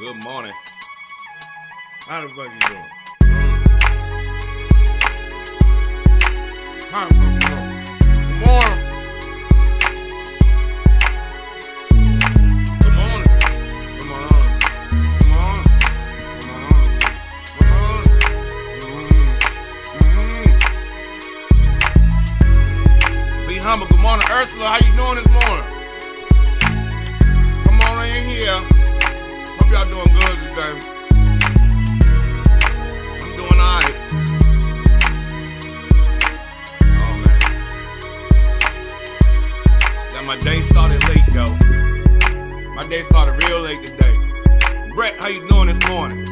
Good morning. How the fuck you doing? How the fuck you doing? Good morning. Good morning. Good morning. Good morning. Good morning. Good morning. Be humble. Good morning, Ursula. How you doing this morning? Come on in here. Hope y'all doing good today. I'm doing alright. Oh man. Got my day started late though. My day started real late today. Brett, how you doing this morning?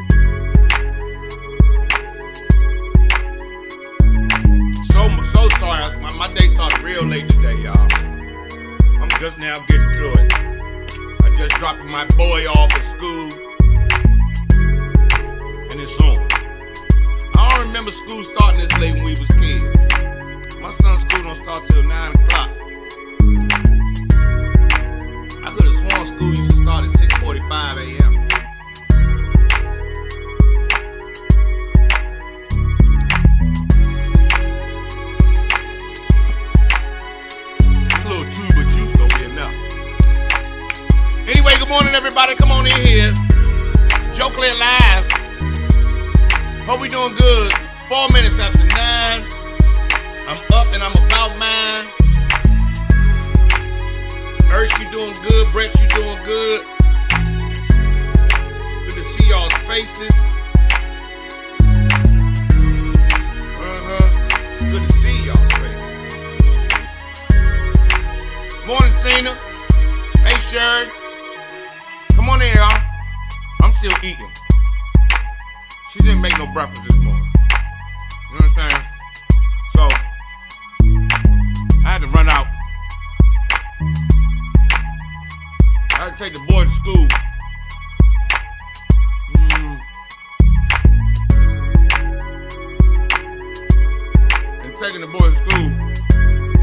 So sorry. My day started real late today, y'all. I'm just now getting to it. Just dropping my boy off at school, and it's on. I don't remember school starting this late when we was kids. My son's school don't start till 9 o'clock. I could have sworn school used to start at 6:45 a.m. This little tube of juice don't be enough. Anyway, good morning, everybody. Come on in here. Joe Clair live. Hope we doing good. 4 minutes after 9. I'm up and I'm about mine. Urs, you doing good. Brett, you doing good. Good to see y'all's faces. Good to see y'all's faces. Morning, Tina. Hey, Sherry. Come on in, y'all. I'm still eating. She didn't make no breakfast this morning. You understand? So, I had to run out. I had to take the boy to school. And taking the boy to school,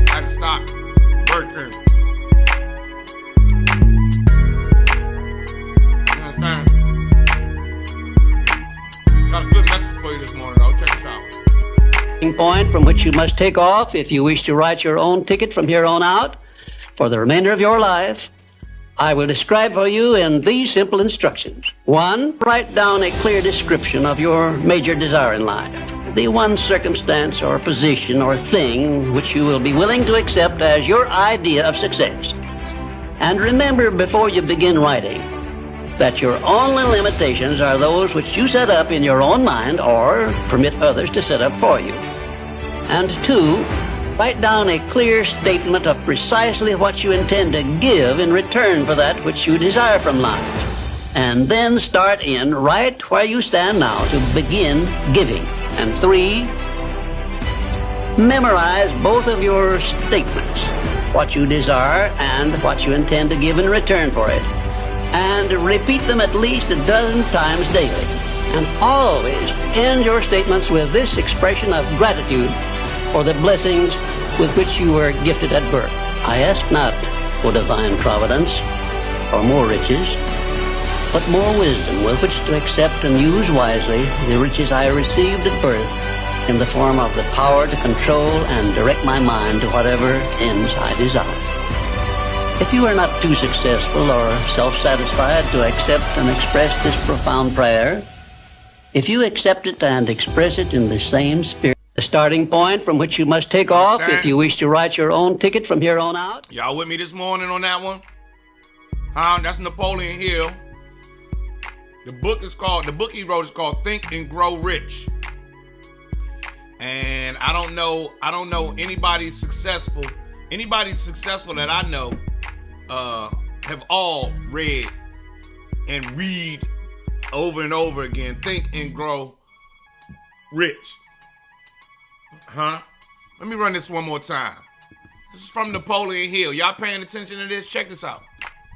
I had to stop Burger King. Got a good message for you this morning, though. Check this out. Point from which you must take off if you wish to write your own ticket from here on out for the remainder of your life. I will describe for you in these simple instructions. 1, write down a clear description of your major desire in life. The one circumstance or position or thing which you will be willing to accept as your idea of success. And remember before you begin writing that your only limitations are those which you set up in your own mind or permit others to set up for you. And 2, write down a clear statement of precisely what you intend to give in return for that which you desire from life. And then start in right where you stand now to begin giving. And 3, memorize both of your statements, what you desire and what you intend to give in return for it. And repeat them at least a dozen times daily. And always end your statements with this expression of gratitude for the blessings with which you were gifted at birth. I ask not for divine providence or more riches, but more wisdom with which to accept and use wisely the riches I received at birth in the form of the power to control and direct my mind to whatever ends I desire. If you are not too successful or self-satisfied to accept and express this profound prayer, if you accept it and express it in the same spirit, the starting point from which you must take off if you wish to write your own ticket from here on out. Y'all with me this morning on that one? That's Napoleon Hill. The book he wrote is called Think and Grow Rich. And I don't know anybody successful that I know have all read and read over and over again, Think and Grow Rich. Let me run this one more time. This is from Napoleon Hill. Y'all paying attention to this? Check this out.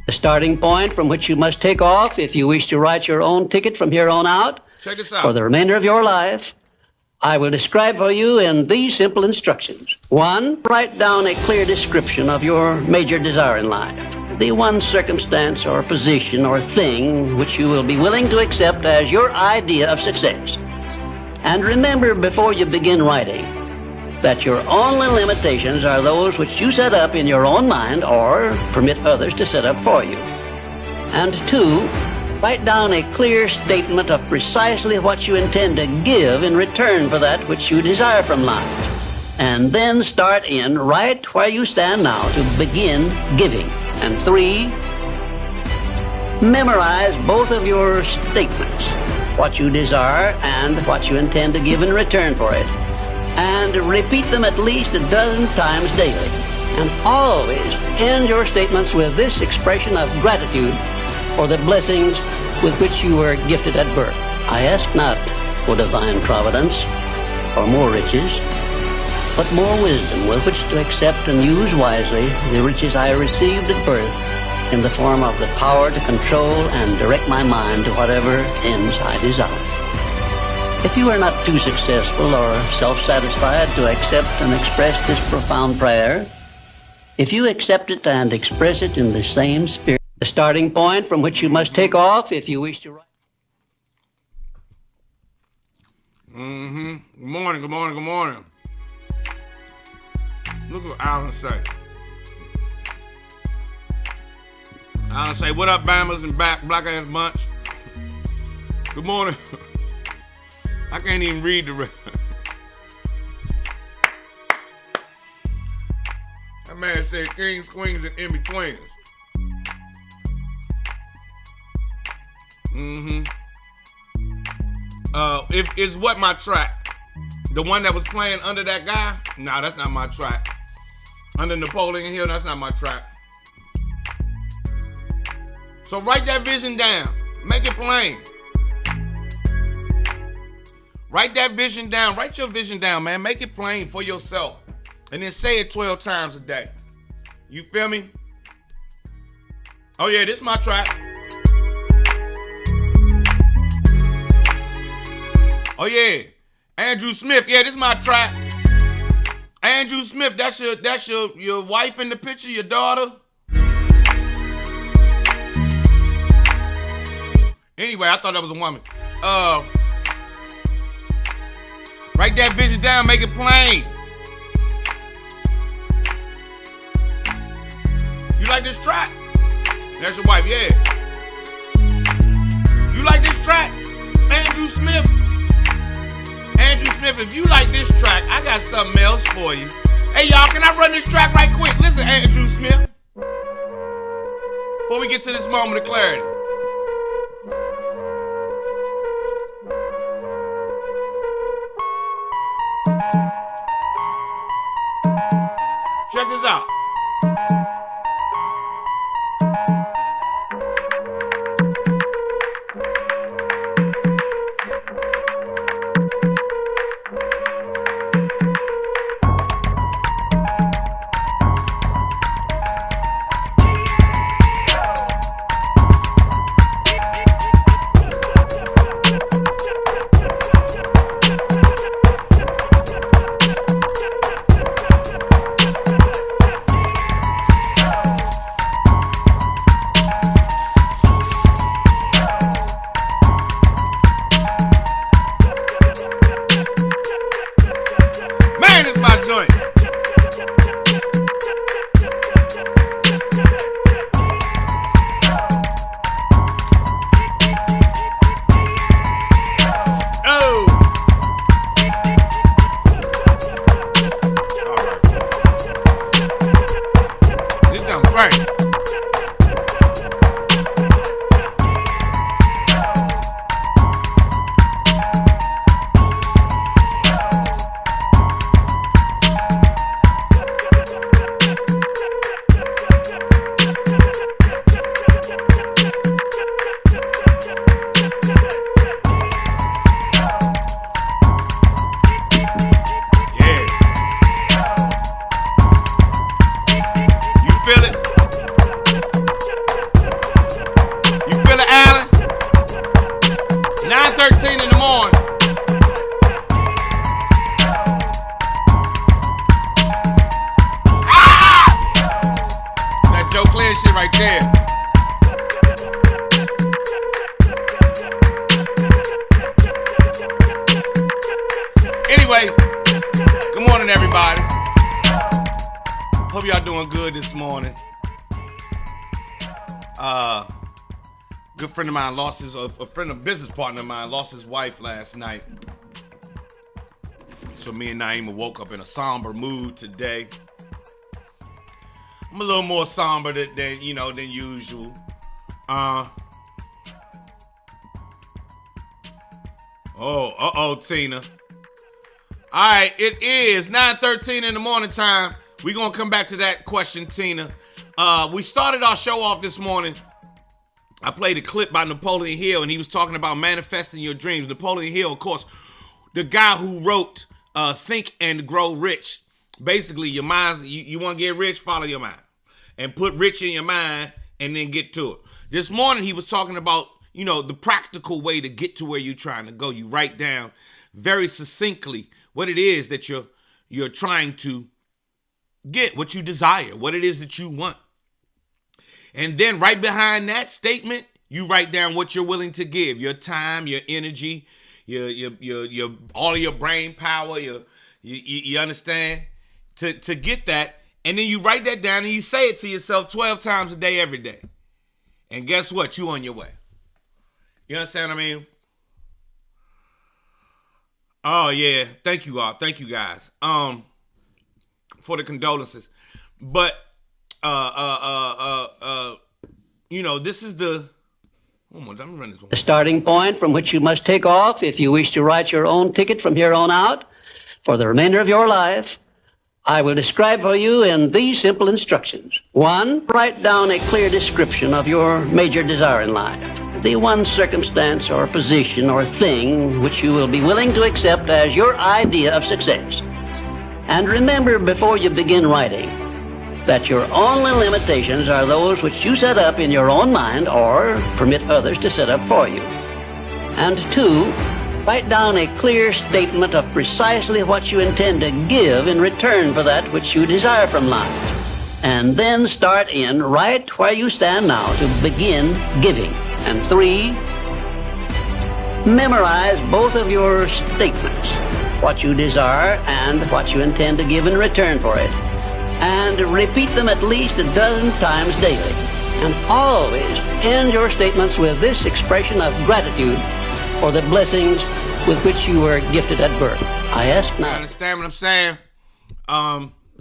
The starting point from which you must take off if you wish to write your own ticket from here on out. Check this out. For the remainder of your life, I will describe for you in these simple instructions. 1, write down a clear description of your major desire in life. The one circumstance or position or thing which you will be willing to accept as your idea of success. And remember before you begin writing that your only limitations are those which you set up in your own mind or permit others to set up for you. And 2, write down a clear statement of precisely what you intend to give in return for that which you desire from life. And then start in right where you stand now to begin giving. And 3, memorize both of your statements, what you desire and what you intend to give in return for it. And repeat them at least a dozen times daily. And always end your statements with this expression of gratitude for the blessings with which you were gifted at birth. I ask not for divine providence or more riches, but more wisdom with which to accept and use wisely the riches I received at birth in the form of the power to control and direct my mind to whatever ends I desire. If you are not too successful or self-satisfied to accept and express this profound prayer, if you accept it and express it in the same spirit, the starting point from which you must take off if you wish to write. Good morning, good morning, good morning. Look what Alan say. Alan say, what up, Bammers and Black Ass Bunch? Good morning. I can't even read the rest. That man said kings, queens, and in-betweens. Is what my track? The one that was playing under that guy? Nah, that's not my track. Under Napoleon Hill, that's not my track. So write that vision down. Make it plain. Write that vision down. Write your vision down, man. Make it plain for yourself. And then say it 12 times a day. You feel me? Oh yeah, this is my track. Oh yeah, Andrew Smith. Yeah, this is my track. Andrew Smith, that's your wife in the picture, your daughter. Anyway, I thought that was a woman. Write that vision down, make it plain. You like this track? That's your wife, yeah. You like this track? Andrew Smith. Andrew Smith, if you like this track, I got something else for you. Hey, y'all, can I run this track right quick? Listen, Andrew Smith. Before we get to this moment of clarity. Check this out. that shit right there. Anyway, good morning, everybody. Hope y'all doing good this morning. Good friend of mine lost a business partner of mine lost his wife last night. So me and Naima woke up in a somber mood today. I'm a little more somber than usual. Tina. All right, it is 9:13 in the morning time. We're going to come back to that question, Tina. We started our show off this morning. I played a clip by Napoleon Hill, and he was talking about manifesting your dreams. Napoleon Hill, of course, the guy who wrote Think and Grow Rich. Basically, your mind, you want to get rich, follow your mind. And put rich in your mind, and then get to it. This morning, he was talking about, the practical way to get to where you're trying to go. You write down very succinctly what it is that you're trying to get, what you desire, what it is that you want. And then right behind that statement, you write down what you're willing to give, your time, your energy, your all of your brain power, you understand, to get that. And then you write that down and you say it to yourself 12 times a day, every day. And guess what? You on your way. You understand what I mean? Oh yeah, thank you all, thank you guys, for the condolences. But this is the. Let me run this one. The starting point from which you must take off if you wish to write your own ticket from here on out for the remainder of your life. I will describe for you in these simple instructions. 1, write down a clear description of your major desire in life. The one circumstance or position or thing which you will be willing to accept as your idea of success. And remember before you begin writing that your only limitations are those which you set up in your own mind or permit others to set up for you. And 2, write down a clear statement of precisely what you intend to give in return for that which you desire from life. And then start in right where you stand now to begin giving. And 3, memorize both of your statements, what you desire and what you intend to give in return for it. And repeat them at least a dozen times daily. And always end your statements with this expression of gratitude for the blessings with which you were gifted at birth. I ask now. You understand what I'm saying?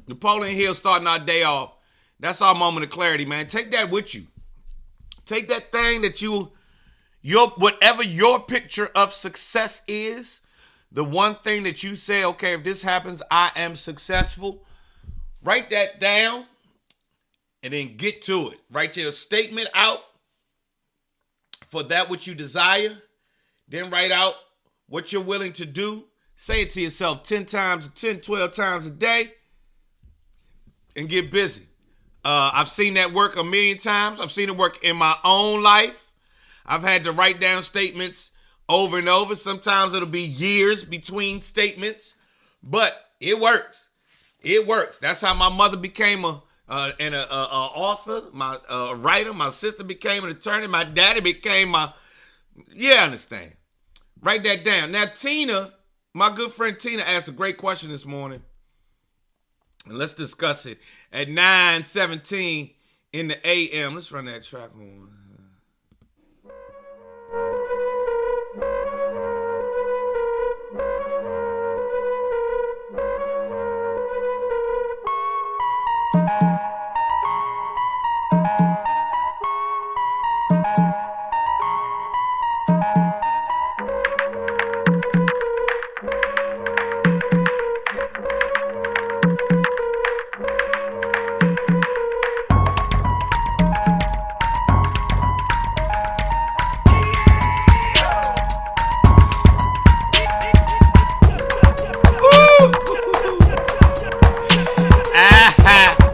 Napoleon Hill starting our day off. That's our moment of clarity, man. Take that with you. Take that thing that whatever your picture of success is, the one thing that you say, okay, if this happens, I am successful. Write that down and then get to it. Write your statement out for that which you desire. Then write out what you're willing to do. Say it to yourself 12 times a day and get busy. I've seen that work a million times. I've seen it work in my own life. I've had to write down statements over and over. Sometimes it'll be years between statements, but it works. It works. That's how my mother became an author, a writer. My sister became an attorney. My daddy became understand. Write that down. Now, Tina, my good friend Tina asked a great question this morning. And let's discuss it at 9:17 in the a.m. Let's run that track on.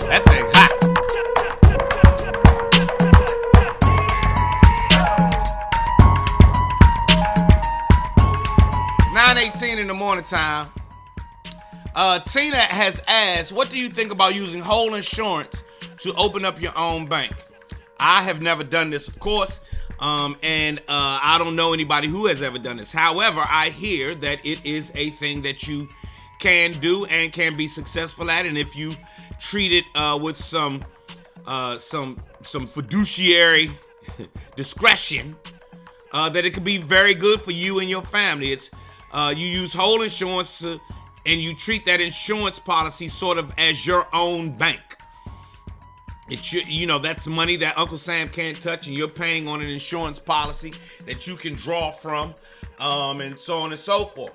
That thing hot. 9:18 in the morning time. Tina has asked, what do you think about using whole insurance to open up your own bank? I have never done this, of course, and I don't know anybody who has ever done this. However, I hear that it is a thing that you can do and can be successful at, and if you treat it with some fiduciary discretion, that it could be very good for you and your family. It's you use whole insurance and you treat that insurance policy sort of as your own bank. It should, that's money that Uncle Sam can't touch, and you're paying on an insurance policy that you can draw from, and so on and so forth.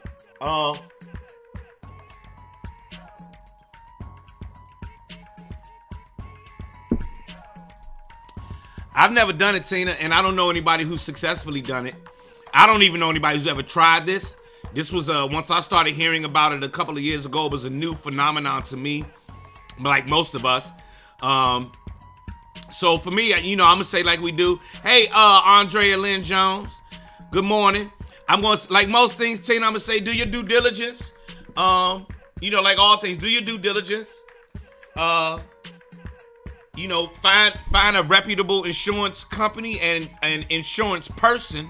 I've never done it, Tina, and I don't know anybody who's successfully done it. I don't even know anybody who's ever tried this. This was, once I started hearing about it a couple of years ago, it was a new phenomenon to me, like most of us. So for me, I'm going to say like we do, hey, Andrea Lynn Jones, good morning. I'm going to, like most things, Tina, I'm going to say, do your due diligence. Like all things, do your due diligence. Find a reputable insurance company and an insurance person.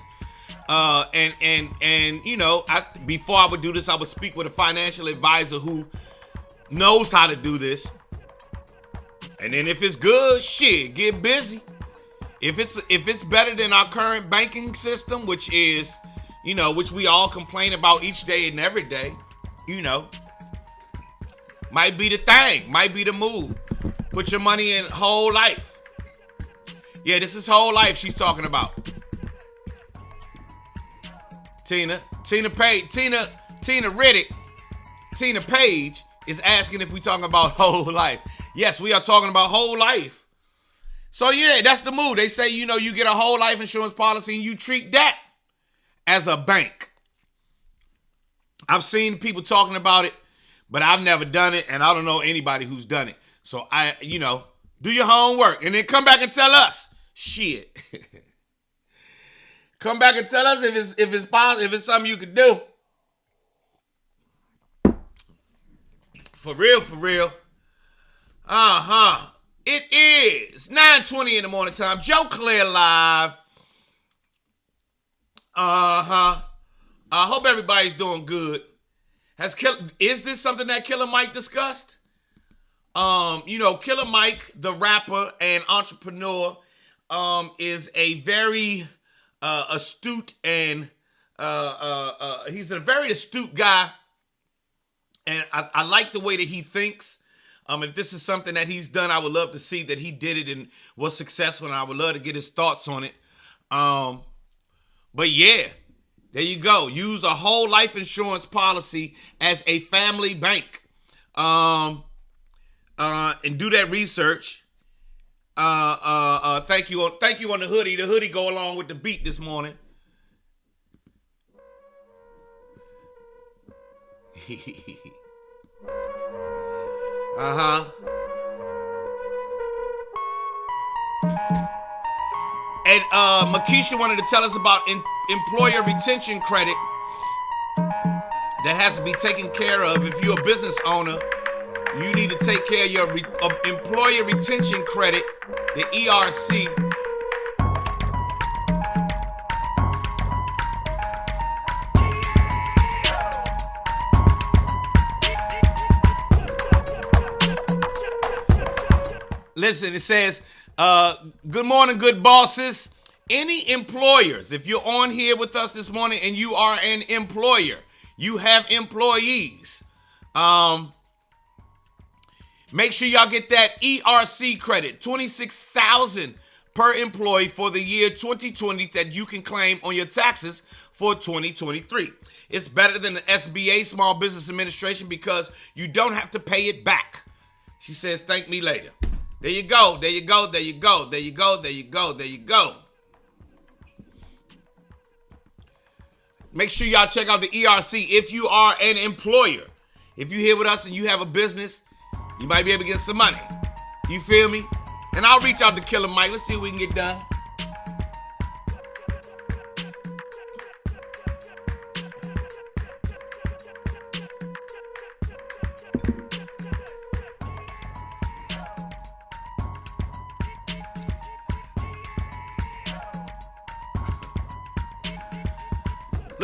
Before I would do this, I would speak with a financial advisor who knows how to do this. And then if it's good, shit, get busy. If it's better than our current banking system, which is, which we all complain about each day and every day, might be the thing, might be the move. Put your money in whole life. Yeah, this is whole life she's talking about. Tina Page is asking if we talking about whole life. Yes, we are talking about whole life. So yeah, that's the move. They say, you get a whole life insurance policy and you treat that as a bank. I've seen people talking about it, but I've never done it, and I don't know anybody who's done it. So do your homework and then come back and tell us. Shit. Come back and tell us if it's possible, if it's something you could do. For real. It is 9:20 in the morning time. Joe Clair live. I hope everybody's doing good. Is this something that Killer Mike discussed? Killer Mike, the rapper and entrepreneur, is a very astute and he's a very astute guy, and I like the way that he thinks. If this is something that he's done, I would love to see that he did it and was successful, and I would love to get his thoughts on it. But yeah, there you go. Use a whole life insurance policy as a family bank, and do that research. Thank you on the hoodie. The hoodie go along with the beat this morning. And Makisha wanted to tell us about employer retention credit that has to be taken care of. If you're a business owner, you need to take care of your employer retention credit, the ERC. Listen, it says, good morning, good bosses. Any employers, if you're on here with us this morning and you are an employer, you have employees, make sure y'all get that ERC credit, $26,000 per employee for the year 2020 that you can claim on your taxes for 2023. It's better than the SBA, Small Business Administration, because you don't have to pay it back. She says, thank me later. There you go. Make sure y'all check out the ERC if you are an employer. If you're here with us and you have a business, you might be able to get some money. You feel me? And I'll reach out to Killer Mike. Let's see what we can get done.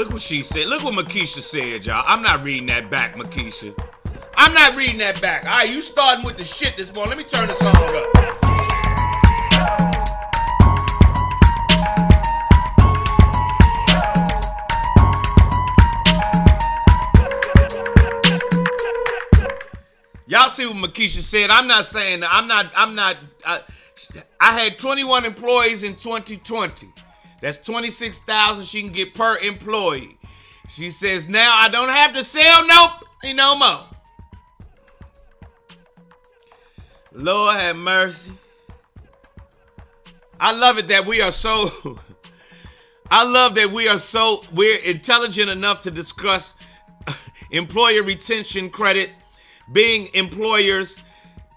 Look what she said. Look what Makisha said, y'all. I'm not reading that back, Makisha. I'm not reading that back. All right, you starting with the shit this morning. Let me turn the song up. Y'all see what Makisha said. I'm not saying that. I had 21 employees in 2020. That's 26,000 she can get per employee. She says, now I don't have to sell no more. Lord have mercy. I love it that we're intelligent enough to discuss employer retention credit, being employers,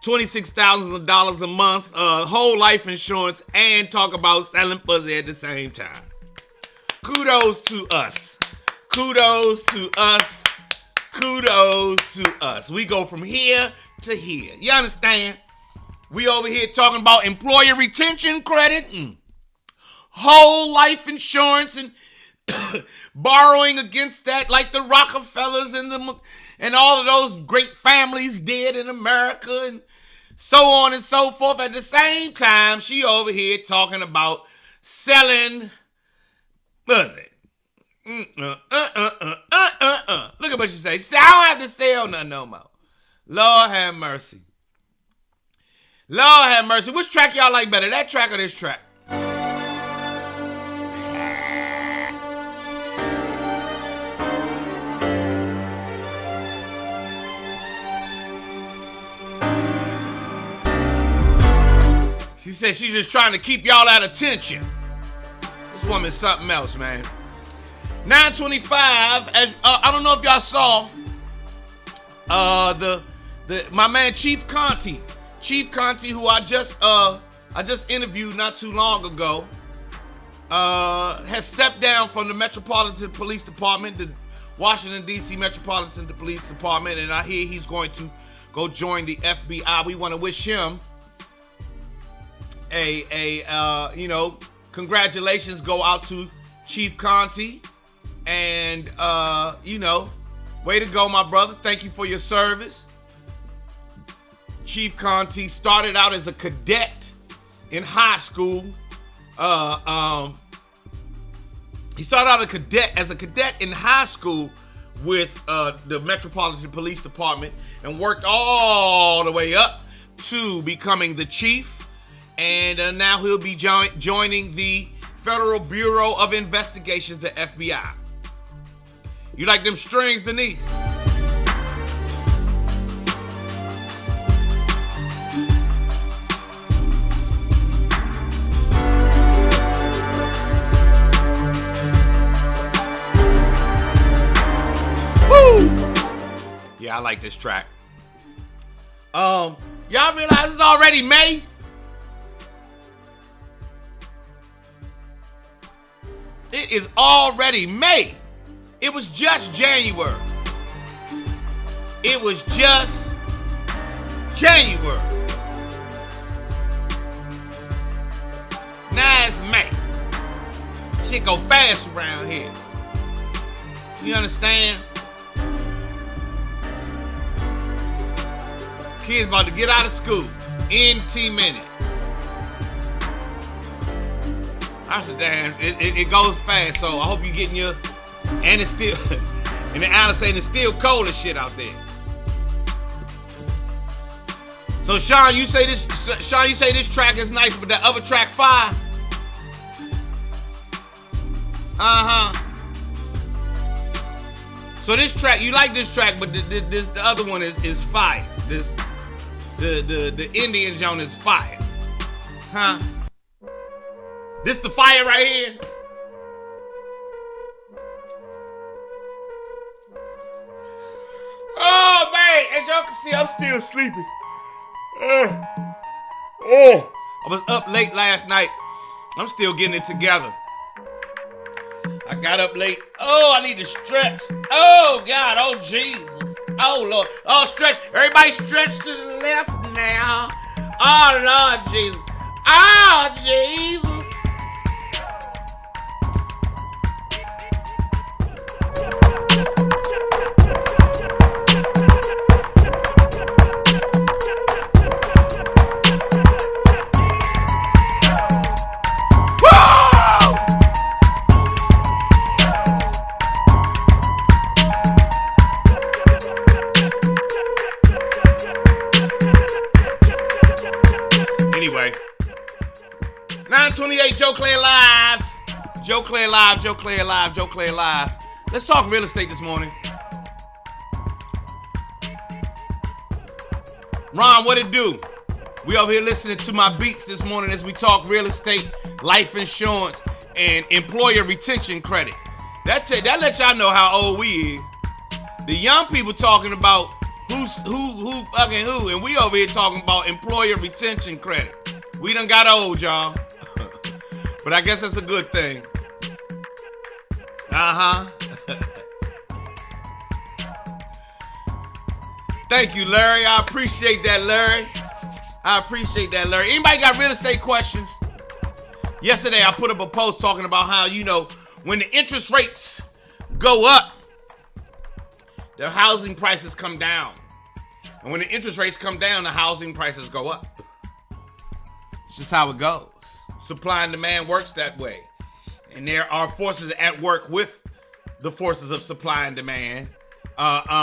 $26,000 a month, whole life insurance, and talk about selling pussy at the same time. Kudos to us. Kudos to us. Kudos to us. We go from here to here. You understand? We over here talking about employer retention credit and whole life insurance and borrowing against that like the Rockefellers and all of those great families did in America and so on and so forth. At the same time, she over here talking about selling pussy. Look at what she said. She said, I don't have to sell nothing no more. Lord have mercy. Lord have mercy. Which track y'all like better, that track or this track? She said she's just trying to keep y'all at attention. This woman's something else, man. 9:25. As I don't know if y'all saw my man Chief Conti, who I just interviewed not too long ago, has stepped down from the Metropolitan Police Department, the Washington D.C. Metropolitan Police Department, and I hear he's going to go join the FBI. We want to wish him congratulations go out to Chief Conti, and way to go, my brother. Thank you for your service. Chief Conti started out as a cadet in high school. He started out as a cadet in high school with the Metropolitan Police Department and worked all the way up to becoming the chief. And now he'll be joining the Federal Bureau of Investigations, the FBI. You like them strings, Denise? Woo! Yeah, I like this track. Y'all realize it's already May? It is already May. It was just January. It was just January. Now it's May. Shit go fast around here. You understand? Kids about to get out of school in 10 minutes. I said, damn, it goes fast, so I hope you getting your, and it's still, and the Alice saying it's still cold as shit out there. So Sean, you say this track is nice, but that other track fire. So this track, you like this track, but the other one is fire. The Indian joint is fire. Huh? This the fire right here. Oh man, as y'all can see, I'm still sleeping. I was up late last night. I'm still getting it together. I got up late. Oh, I need to stretch. Oh God, oh Jesus. Oh Lord. Oh, stretch. Everybody stretch to the left now. Oh Lord Jesus. Oh Jesus. estate, Joe Clair live. Joe Clair live, Joe Clair live, Joe Clair live. Let's talk real estate this morning. Ron, what it do? We over here listening to my beats this morning as we talk real estate, life insurance, and employer retention credit. That lets y'all know how old we is. The young people talking about who fucking who, and we over here talking about employer retention credit. We done got old, y'all. But I guess that's a good thing. Thank you, Larry. I appreciate that, Larry. Anybody got real estate questions? Yesterday, I put up a post talking about how, when the interest rates go up, the housing prices come down. And when the interest rates come down, the housing prices go up. It's just how it goes. Supply and demand works that way. And there are forces at work with the forces of supply and demand. That's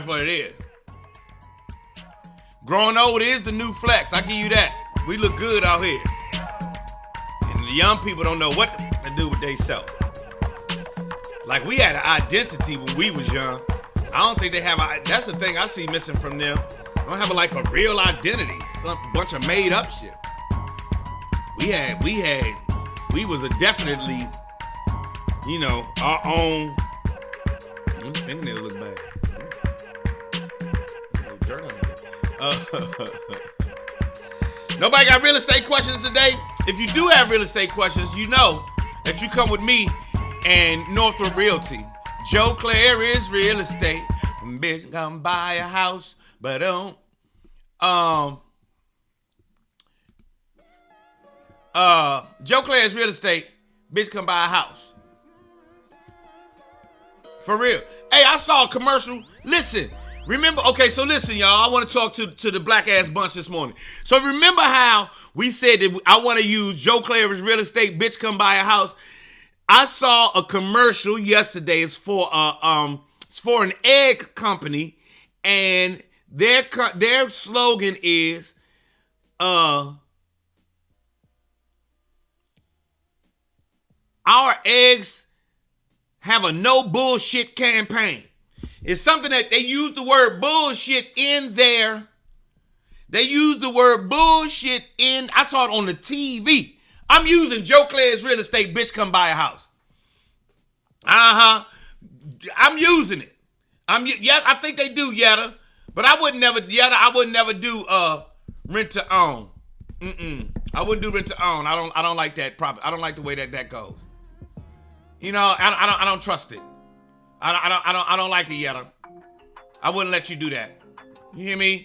what it is. Growing old is the new flex. I give you that. We look good out here. And the young people don't know what to do with themselves. Like we had an identity when we was young. I don't think they have. That's the thing I see missing from them. They don't have a real identity. Some bunch of made up shit. We was definitely, our own. Fingernails look bad. No dirt on it. Nobody got real estate questions today? If you do have real estate questions, you know that you come with me and Northrop Realty. Joe Clair is real estate. Bitch, come buy a house, but don't. Joe Clair is real estate. Bitch, come buy a house. For real. Hey, I saw a commercial. Listen. Remember, listen, y'all. I want to talk to the black ass bunch this morning. So remember how we said that I want to use Joe Clair as real estate, bitch, come buy a house. I saw a commercial yesterday. It's for an egg company, and their slogan is our eggs have a no bullshit campaign. It's something that they use the word bullshit in there. They use the word bullshit in. I saw it on the TV. I'm using Joe Clair's real estate, bitch, come buy a house. I'm using it. I think they do, Yetta. But I would never do rent to own. I wouldn't do rent to own. I don't like that I don't like the way that goes. I don't trust it. I don't like it, Yetta. I wouldn't let you do that. You hear me?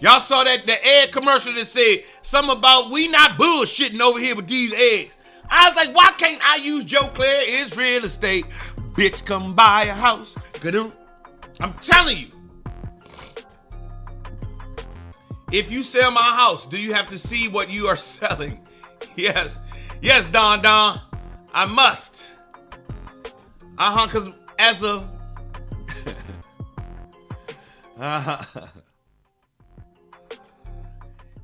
Y'all saw the egg commercial that said something about we not bullshitting over here with these eggs. I was like, why can't I use Joe Clair is real estate? Bitch, come buy a house. I'm telling you. If you sell my house, do you have to see what you are selling? Yes. Yes, Don. I must. Because as a...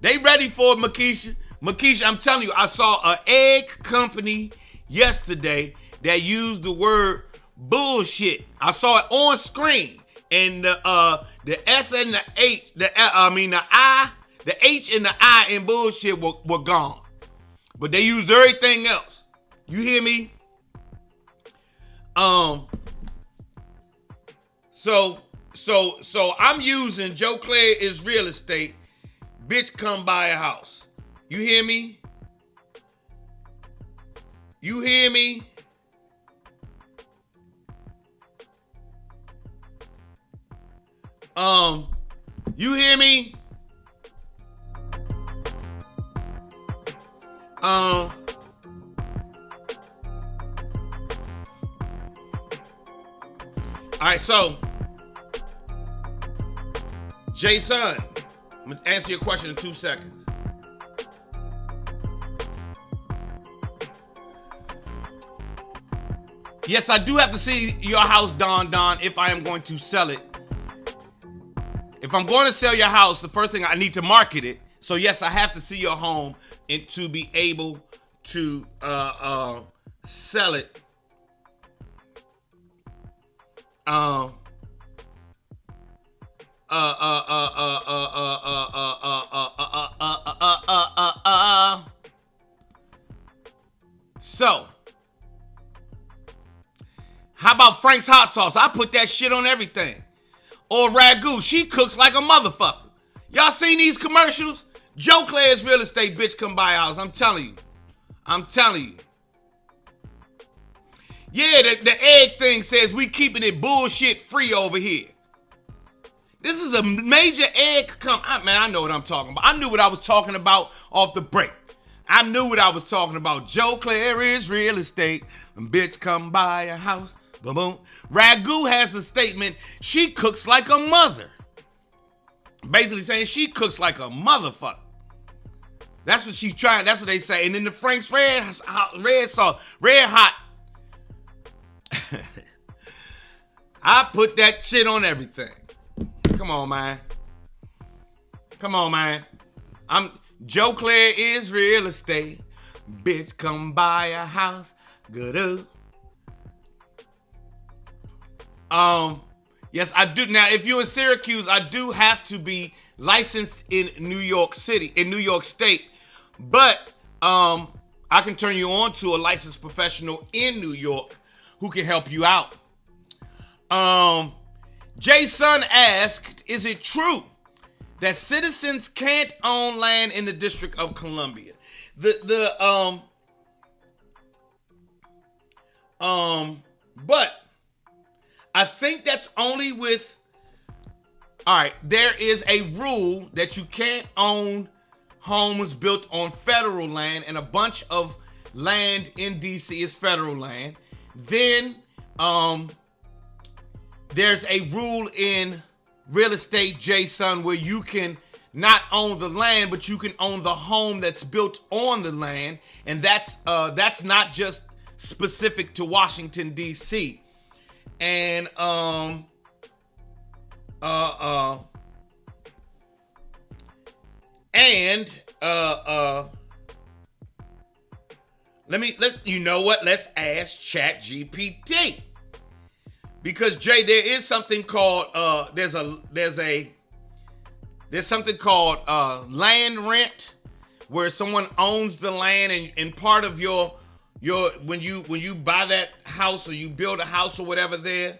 They ready for it, Makisha. Makisha, I'm telling you, I saw an egg company yesterday that used the word bullshit. I saw it on screen. And the S and the H, the H and the I in bullshit were gone. But they used everything else. You hear me? So I'm using Joe Clair is real estate. Bitch, come buy a house. You hear me? You hear me? You hear me? All right, so Jason, I'm gonna answer your question in 2 seconds. Yes, I do have to see your house, Don, if I am going to sell it. If I'm going to sell your house, the first thing I need to market it. So yes, I have to see your home and to be able to sell it. So, how about Frank's hot sauce? I put that shit on everything. Or Ragu, she cooks like a motherfucker. Y'all seen these commercials? Joe Clair's real estate, bitch, come buy ours. I'm telling you. Yeah, the egg thing says we keeping it bullshit free over here. This is a major egg man, I know what I'm talking about. I knew what I was talking about off the break. I knew what I was talking about. Joe Clair is real estate. Bitch, come buy a house. Boom, boom. Ragu has the statement, she cooks like a mother. Basically saying she cooks like a motherfucker. That's what she's trying. That's what they say. And then the Frank's red sauce, red hot. I put that shit on everything. Come on, man. Joe Clair is real estate. Bitch, come buy a house. Good. Yes, I do. Now, if you're in Syracuse, I do have to be licensed in New York State. But I can turn you on to a licensed professional in New York who can help you out. Jason asked, is it true that citizens can't own land in the District of Columbia? But I think that's only with, all right, there is a rule that you can't own homes built on federal land, and a bunch of land in DC is federal land. Then there's a rule in real estate, Jason, where you can not own the land, but you can own the home that's built on the land, and that's not just specific to Washington D.C. And let's ask ChatGPT. Because Jay, there is something called there's something called land rent, where someone owns the land, and part of your when you buy that house or you build a house or whatever there,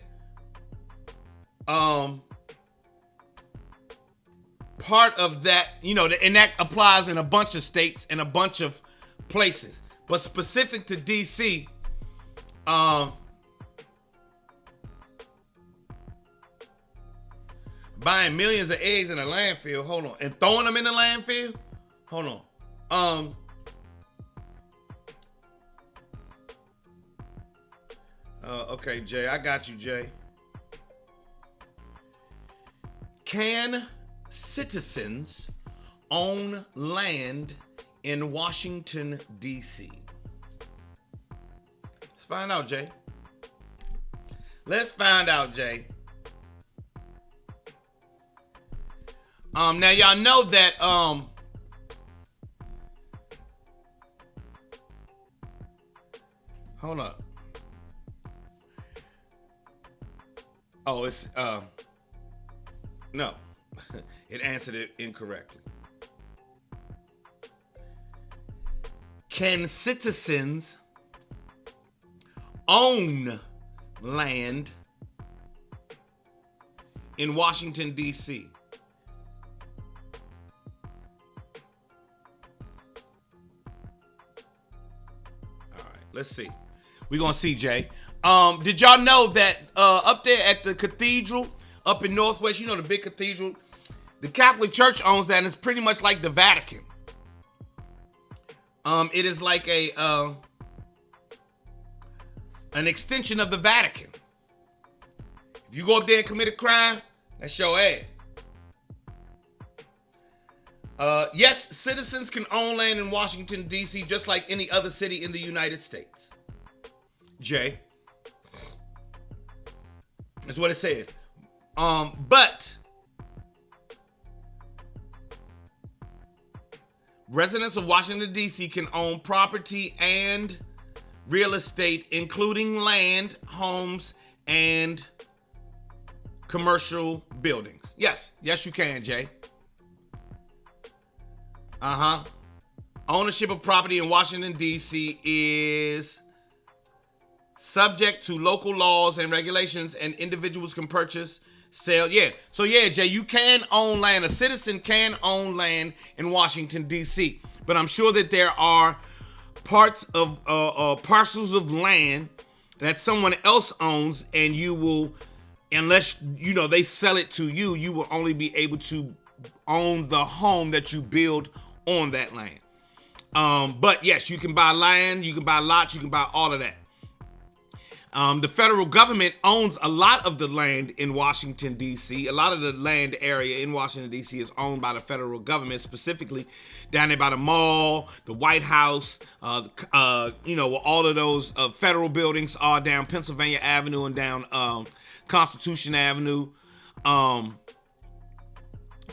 part of that, and that applies in a bunch of states and a bunch of places, but specific to DC, buying millions of eggs in a landfill, hold on, and throwing them in the landfill, hold on, okay, Jay, I got you, Jay. Can citizens own land in Washington, D.C.? Let's find out, Jay. Now y'all know that, hold up. Oh, it's, no, it answered it incorrectly. Can citizens own land in Washington, D.C.? All right, let's see. We're going to see, Jay. Did y'all know that up there at the cathedral up in Northwest, the big cathedral, the Catholic Church owns that, and it's pretty much like the Vatican. It is like an extension of the Vatican. If you go up there and commit a crime, that's your ass. Yes, citizens can own land in Washington, D.C., just like any other city in the United States. Jay. That's what it says. But Residents of Washington, D.C. can own property and real estate, including land, homes, and commercial buildings. Yes, you can, Jay. Ownership of property in Washington, D.C. is subject to local laws and regulations, and individuals can purchase, sell. Yeah. So, yeah, Jay, you can own land. A citizen can own land in Washington, D.C. But I'm sure that there are parts of parcels of land that someone else owns, and you will, unless, they sell it to you, you will only be able to own the home that you build on that land. But yes, you can buy land, you can buy lots, you can buy all of that. The federal government owns a lot of the land in Washington, D.C. A lot of the land area in Washington, D.C. is owned by the federal government, specifically down there by the mall, the White House, where all of those federal buildings are down Pennsylvania Avenue and down Constitution Avenue.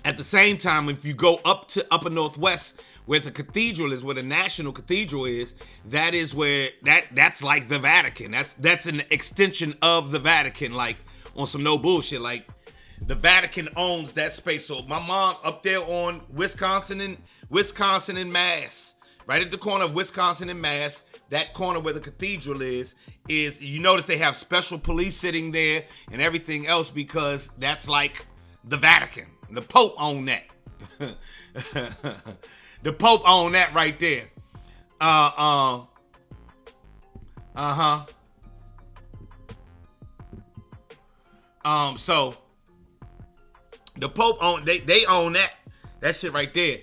At the same time, if you go up to Upper Northwest, where the cathedral is, where the National Cathedral is, that is where that's like the Vatican. That's an extension of the Vatican, like on some no bullshit. Like the Vatican owns that space. So my mom up there on Wisconsin and Mass, right at the corner of Wisconsin and Mass, that corner where the cathedral is you notice they have special police sitting there and everything else because that's like the Vatican. The Pope owned that. The Pope owned that right there. So the Pope own they own that shit right there.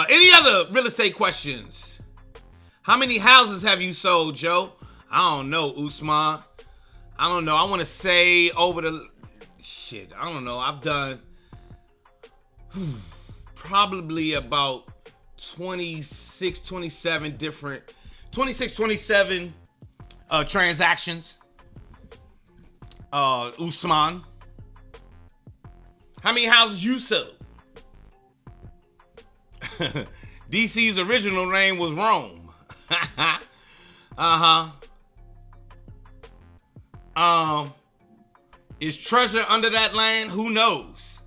Any other real estate questions? How many houses have you sold, Joe? I don't know, Usman. I don't know. I want to say over the shit. I don't know. I've done probably about 26, 27 transactions. Usman. How many houses you sold? DC's original name was Rome. Is treasure under that land? Who knows?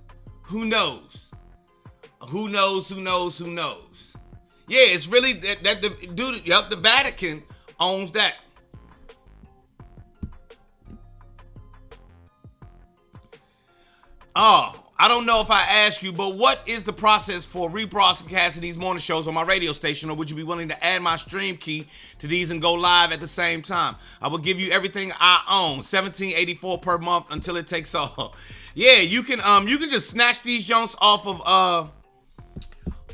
Yeah, it's really that the dude. Yep, the Vatican owns that. Oh, I don't know if I asked you, but what is the process for rebroadcasting these morning shows on my radio station, or would you be willing to add my stream key to these and go live at the same time? I will give you everything I own, $17.84 per month until it takes off. Yeah, you can just snatch these joints off of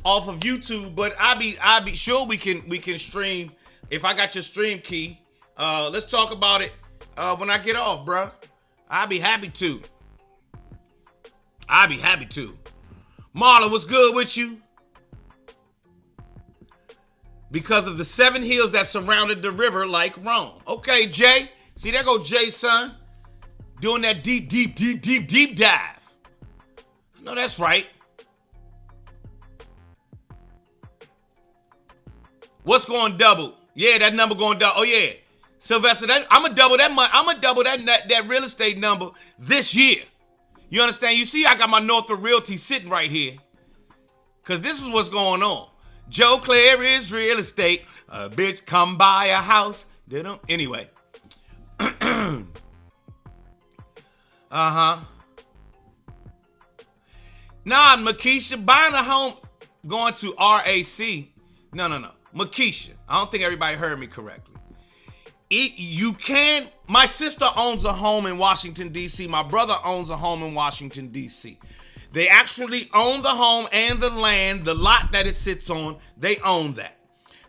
YouTube, but I be sure we can stream if I got your stream key. Let's talk about it when I get off, bruh. I'll be happy to. Marlon, what's good with you? Because of the 7 hills that surrounded the river like Rome. Okay, Jay. See, there go Jay, son. Doing that deep dive. I know that's right. What's going double? Yeah, that number going double. Oh, yeah. Sylvester, I'm going to double that money. I'm going to double that real estate number this year. You understand? You see, I got my Northrop Realty sitting right here. Because this is what's going on. Joe Clair is real estate. A bitch come buy a house. Anyway. Nah, Makisha, buying a home, going to RAC. No. Makisha, I don't think everybody heard me correctly. You can. My sister owns a home in Washington, D.C. My brother owns a home in Washington, D.C. They actually own the home and the land, the lot that it sits on. They own that.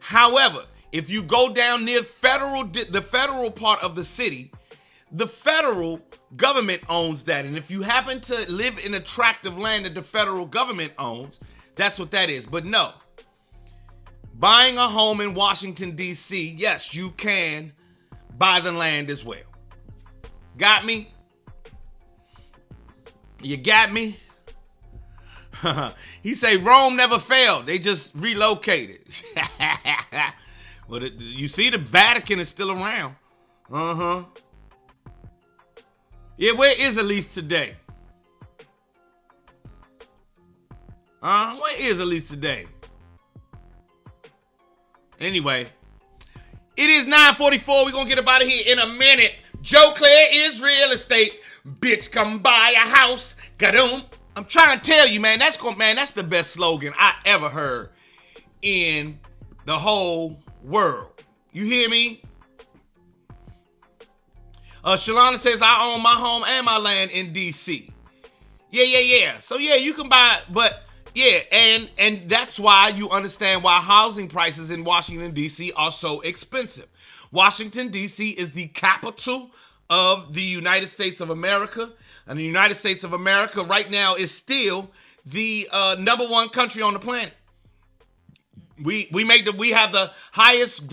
However, if you go down near the federal part of the city, the federal government owns that. And if you happen to live in a tract of land that the federal government owns, that's what that is. But no, buying a home in Washington, D.C., yes, you can buy the land as well. Got me? You got me? He say Rome never failed. They just relocated. Well, you see the Vatican is still around. Uh-huh. Yeah, where is Elise today? Where is Elise today? Anyway, it is 9:44. We're going to get up out of here in a minute. Joe Clair is real estate. Bitch, come buy a house. Ga-doom. I'm trying to tell you, man, that's the best slogan I ever heard in the whole world. You hear me? Shalana says, I own my home and my land in D.C. Yeah. So, yeah, you can buy it, but, yeah, and that's why you understand why housing prices in Washington, D.C. are so expensive. Washington, D.C. is the capital of the United States of America, and the United States of America right now is still the number one country on the planet. We have the highest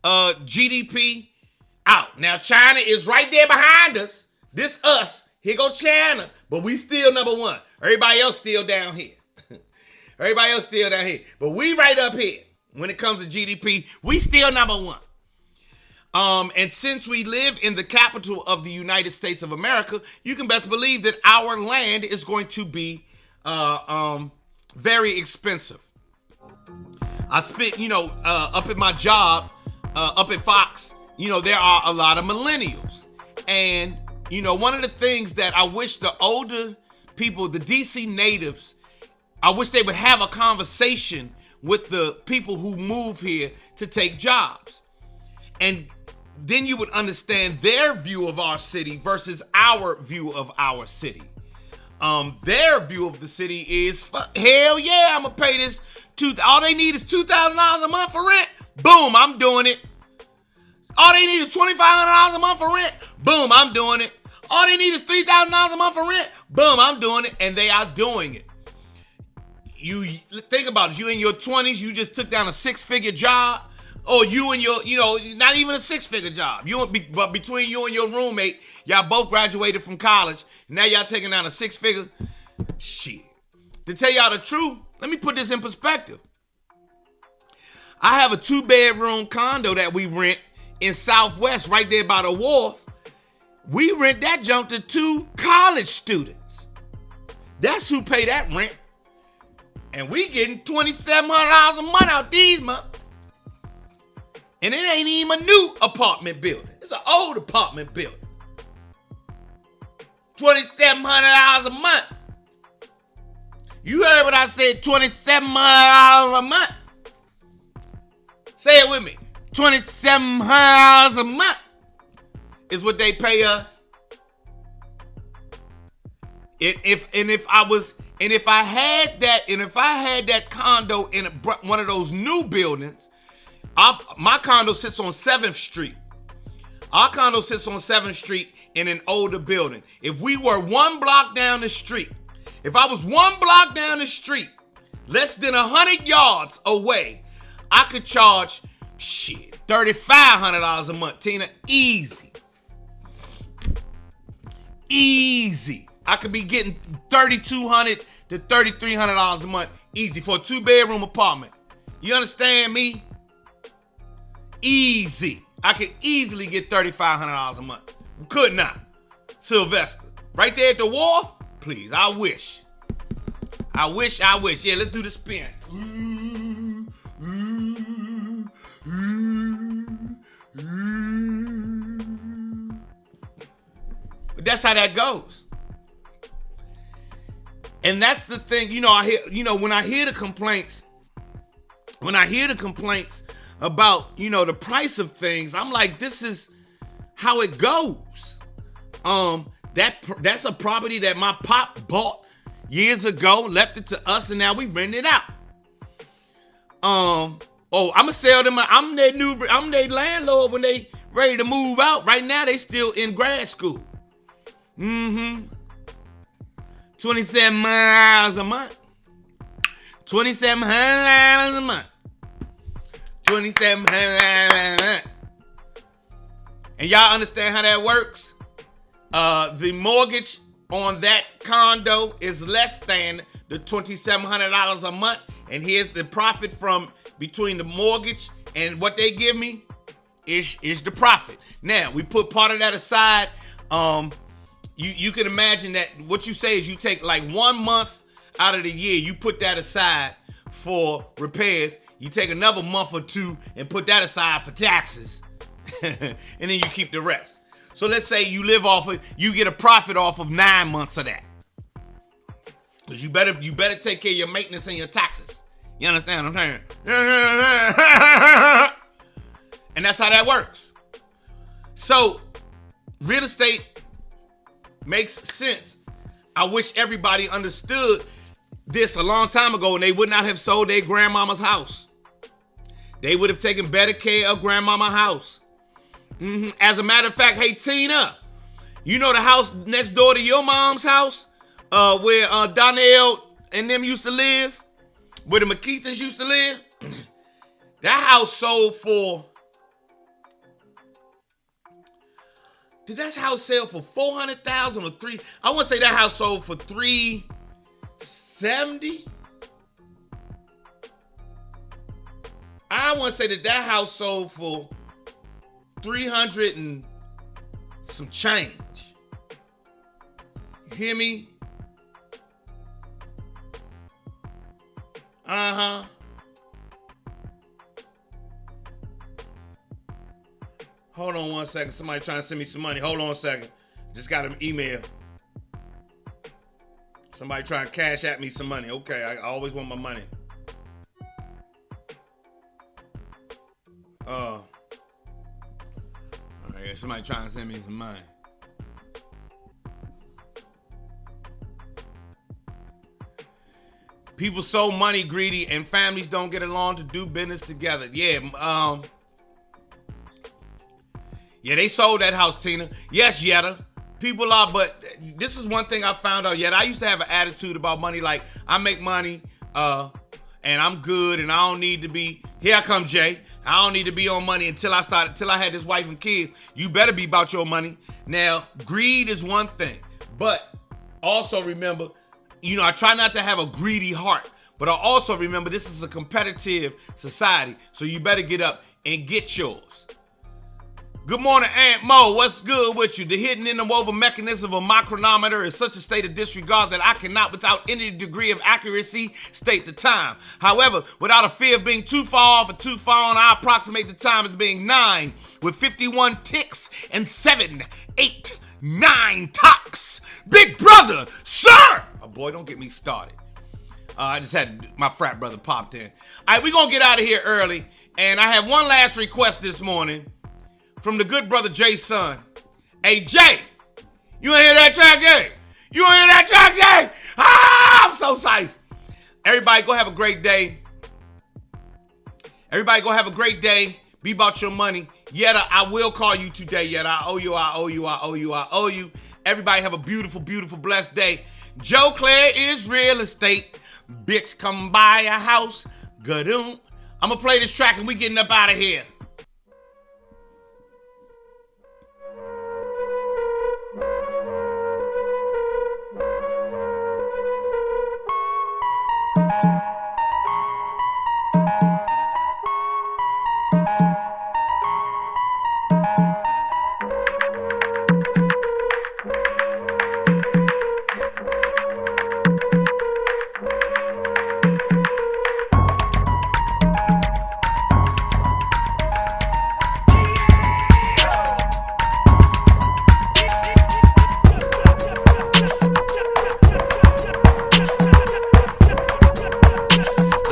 GDP out. Now China is right there behind us. This us. Here go China, but we still number one. Everybody else still down here. But we right up here when it comes to GDP. We still number one. And since we live in the capital of the United States of America, you can best believe that our land is going to be very expensive. I spent, up at my job, up at Fox, there are a lot of millennials. And, one of the things that I wish the older people, the DC natives, I wish they would have a conversation with the people who move here to take jobs. And then you would understand their view of our city versus our view of our city. Their view of the city is, hell yeah, I'm going to pay this. All they need is $2,000 a month for rent. Boom, I'm doing it. All they need is $2,500 a month for rent. Boom, I'm doing it. All they need is $3,000 a month for rent. Boom, I'm doing it. And they are doing it. You think about it. You in your 20s, you just took down a 6-figure job. Or you and your, not even a 6-figure job. But between you and your roommate, y'all both graduated from college. Now y'all taking down a 6-figure. Shit. To tell y'all the truth, let me put this in perspective. I have a 2-bedroom condo that we rent in Southwest, right there by the wharf. We rent that junk to 2 college students. That's who pay that rent. And we getting $2,700 a month out these months. And it ain't even a new apartment building. It's an old apartment building. $2,700 a month. You heard what I said, $2,700 a month. Say it with me. $2,700 a month is what they pay us. If I had that condo in one of those new buildings, my condo sits on 7th Street. Our condo sits on 7th Street in an older building. If we were 1 block down the street, if I was 1 block down the street, less than 100 yards away, I could charge, $3,500 a month, Tina. Easy. I could be getting $3,200 to $3,300 a month, easy, for a 2-bedroom apartment. You understand me? Easy. I could easily get $3,500 a month. Could not. Sylvester. Right there at the wharf? Please, I wish. Yeah, let's do the spin. But that's how that goes. And that's the thing, I hear, when I hear the complaints about, the price of things, I'm like, this is how it goes. That's a property that my pop bought years ago, left it to us, and now we rent it out. I'm gonna sell them. I'm their landlord when they ready to move out. Right now, they still in grad school. $2,700 a month. $2,700 a month. $2,700 a month. And y'all understand how that works? The mortgage on that condo is less than the $2,700 a month, and here's the profit from between the mortgage and what they give me is the profit. Now, we put part of that aside. You can imagine that what you say is you take like 1 month out of the year, you put that aside for repairs. You take another month or two and put that aside for taxes. And then you keep the rest. So let's say you live off of, you get a profit off of 9 months of that. Because you better take care of your maintenance and your taxes. You understand what I'm saying? And that's how that works. So real estate makes sense. I wish everybody understood this a long time ago, and they would not have sold their grandmama's house. They would have taken better care of grandmama's house. As a matter of fact, hey Tina, you know the house next door to your mom's house, where Donnell and them used to live, where the McKeithans used to live? That house sold for, did that house sell for $400,000 or three? I want to say that house sold for $370. I want to say that house sold for 300 and some change. You hear me? Hold on 1 second. Somebody trying to send me some money. Hold on a second. Just got an email. Somebody trying to cash at me some money. Okay, I always want my money. All right, somebody trying to send me some money. People so money greedy and families don't get along to do business together. Yeah, they sold that house, Tina. Yes, Yetta. People are, but this is one thing I found out. Yetta, I used to have an attitude about money, like I make money, and I'm good, and I don't need to be. Here I come, Jay. I don't need to be on money until I had this wife and kids. You better be about your money. Now, greed is one thing, but also remember, I try not to have a greedy heart, but I also remember this is a competitive society, so you better get up and get yours. Good morning, Aunt Mo. What's good with you? The hidden interwoven mechanism of my chronometer is such a state of disregard that I cannot, without any degree of accuracy, state the time. However, without a fear of being too far off or too far on, I approximate the time as being 9 with 51 ticks and 7, 8, 9 tocks. Big brother, sir! Oh boy, don't get me started. I just had my frat brother popped in. All right, we're going to get out of here early, and I have one last request this morning from the good brother Jay's son. Hey, Jay, you wanna hear that track, Jay? You wanna hear that track, Jay? I'm so psyched. Everybody go have a great day. Everybody go have a great day. Be about your money. Yetta, I will call you today, Yetta. I owe you. Everybody have a beautiful, beautiful, blessed day. Joe Clair is real estate. Bitch, come buy a house. Gadoom. I'm gonna play this track and we getting up out of here.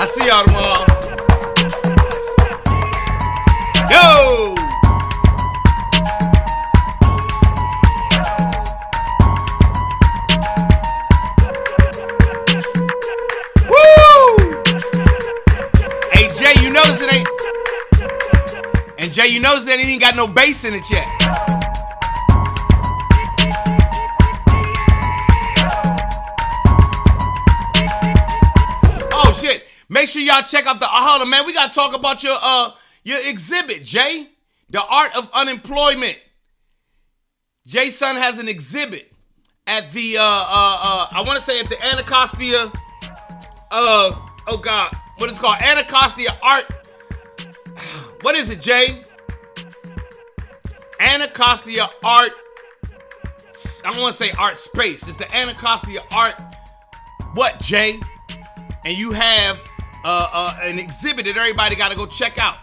See y'all tomorrow. Yo! Woo! Hey, Jay, you notice it ain't... And Jay, you notice that it ain't got no bass in it yet. Oh, shit. Make sure y'all check out the, hold on, man. We got to talk about your exhibit, Jay. The Art of Unemployment. Jay's son has an exhibit at the I want to say at the Anacostia. Oh God, what is it called? Anacostia Art. What is it, Jay? Anacostia Art. I don't want to say art space. It's the Anacostia Art. What, Jay? And you have an exhibit that everybody got to go check out.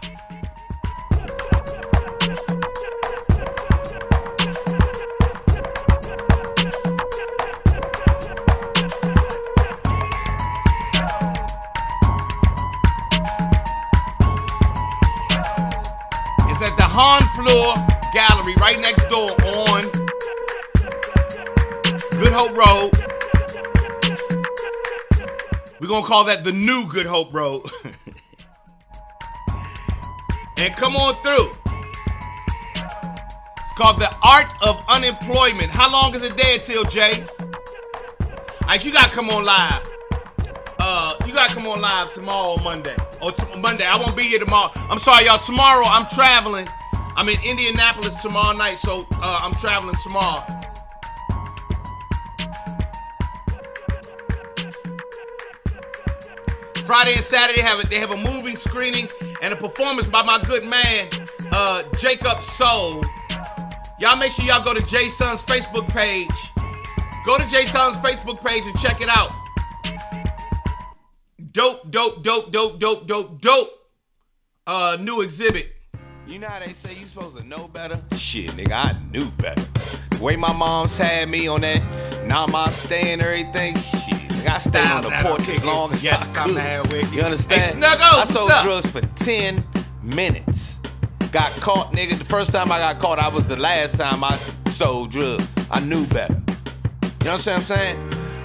It's at the Han Floor Gallery right next door on Good Hope Road. We're going to call that the new Good Hope Road. And come on through. It's called The Art of Unemployment. How long is it there till, Jay? All right, you got to come on live. You got to come on live tomorrow or Monday. Or Monday. I won't be here tomorrow. I'm sorry, y'all. Tomorrow, I'm traveling. I'm in Indianapolis tomorrow night, so I'm traveling tomorrow. Friday and Saturday they have a movie screening and a performance by my good man, Jacob Soul. Y'all make sure y'all go to Jay Sun's Facebook page. Go to Jay Sun's Facebook page and check it out. Dope. New exhibit. You know how they say you supposed to know better? Shit, nigga, I knew better. The way my mom's had me on that Namste and everything, shit. I stayed on the porch as long as I could. You understand? Hey, Snuggles, I sold drugs for 10 minutes. Got caught, nigga. The first time I got caught, I was the last time I sold drugs. I knew better. You know what I'm saying?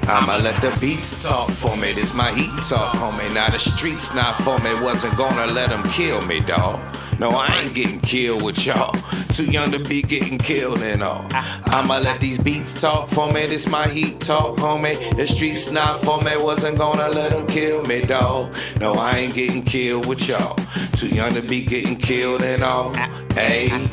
I'ma let the beats talk for me. This my heat talk, homie. Now the streets not for me. Wasn't gonna let them kill me, dawg. No, I ain't getting killed with y'all. Too young to be getting killed and all. I'ma let these beats talk for me. This my heat talk, homie. The streets not for me. Wasn't gonna let them kill me, dawg. No, I ain't getting killed with y'all. Too young to be getting killed and all. Ayy.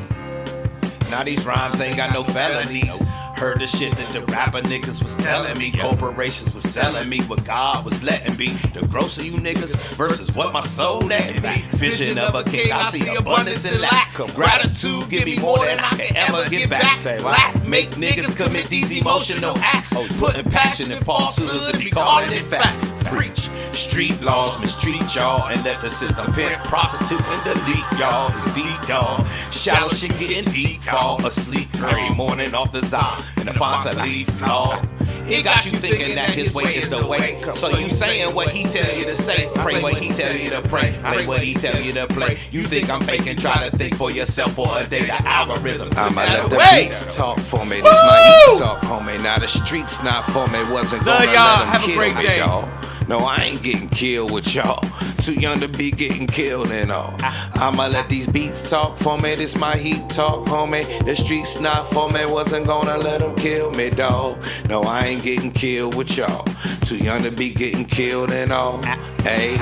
Now these rhymes ain't got no felonies. Heard the shit that the rapper niggas was telling me. Corporations was selling me what God was letting be. The gross of you niggas versus what my soul letting be. Vision of a king, I see abundance and lack. Gratitude, give me more than I can ever give back. Lack make niggas commit these emotional acts. Putting passion in falsehoods and be calling it fact. Preach street laws, mistreat y'all, and let the system pimp, prostitute, and delete y'all. It's deep, y'all. Shallow shit getting deep, fall asleep every morning off the Zah. And the fonts are leaf flawed. It got you thinking that his way is the way. So you saying what he tell you to say, pray what he tell you to pray, play what he tell you to play. You think I'm faking, try to think for yourself for a day. The algorithm I'ma let the beats talk for me. This my heat talk, homie. Now the streets not for me. Wasn't gonna let them kill me, y'all. No, I ain't getting killed with y'all. Too young to be getting killed and all. I'ma let these beats talk for me. This my heat talk, homie. The streets not for me. Wasn't gonna let them kill me, dawg. No, I ain't getting killed with y'all. Too young to be getting killed and all. Ayy.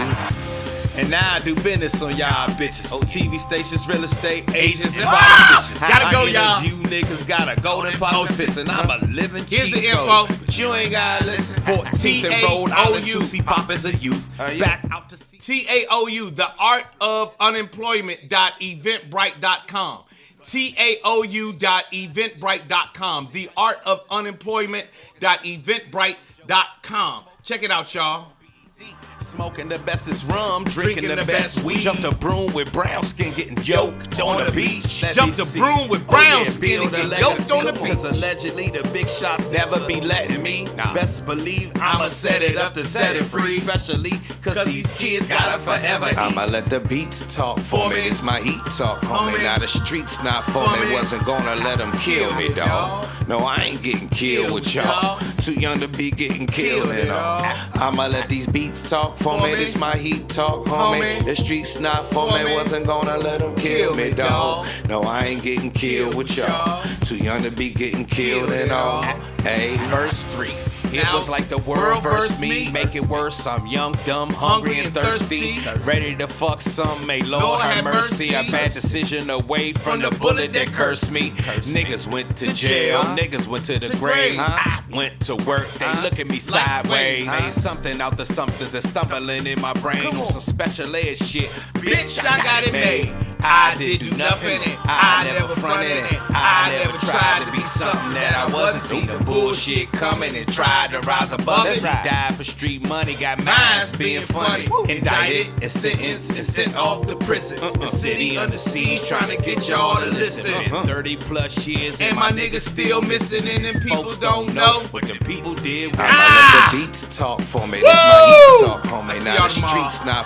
And now I do business on y'all bitches. TV stations, real estate agents, and politicians. Gotta go, y'all. You niggas got a golden pocket piss, and I'm a living Here's cheat the code. info. But you ain't gotta listen. 14th and Rhode Island to see Pop as a youth. Back out to see TAOU, the art of unemployment.eventbrite.com. TAOU.eventbrite.com. The art of unemployment.eventbrite.com. Check it out, y'all. Smoking the bestest rum, drinking the best weed. Jump the broom with brown skin, getting yoked on the beach. Jump the broom with brown skin and get yoked on the beach. Cause allegedly the big shots never be letting me. Best believe I'ma set it up to set it free. Especially cause these kids gotta forever eat. I'ma let the beats talk for me. This my heat talk, homie. Now the streets not for me. Wasn't gonna let them kill me, dawg. No, I ain't getting killed with y'all. Too young to be getting killed and all. I'ma let these beats talk for me. This my heat talk, homie. The streets not for me. Wasn't gonna let them kill me, dawg. No, I ain't getting killed with y'all. Too young to be getting killed and all. Hey, verse 3. It now. was like the world versus me. Make it worse. I'm young, dumb, hungry, and thirsty. Ready to fuck some. May Lord have mercy. A bad decision away from the bullet that cursed me. Niggas went to jail. Niggas went to the grave. I went to work. They look at me sideways. Ain't something out the something that's stumbling in my brain on some special ed shit. Bitch, I got it made. I did do nothing. I never fronted it. I never tried to be something that I wasn't. See the bullshit coming and tried to rise above it. Died for street money, got minds being funny. Indicted and sentenced and sent off to prison. The city under siege trying to get y'all to listen. 30 plus years and my niggas still missing, and them people don't know what them people did. I'ma let the beats talk for me. That's my heat talk, homie. Now the streets not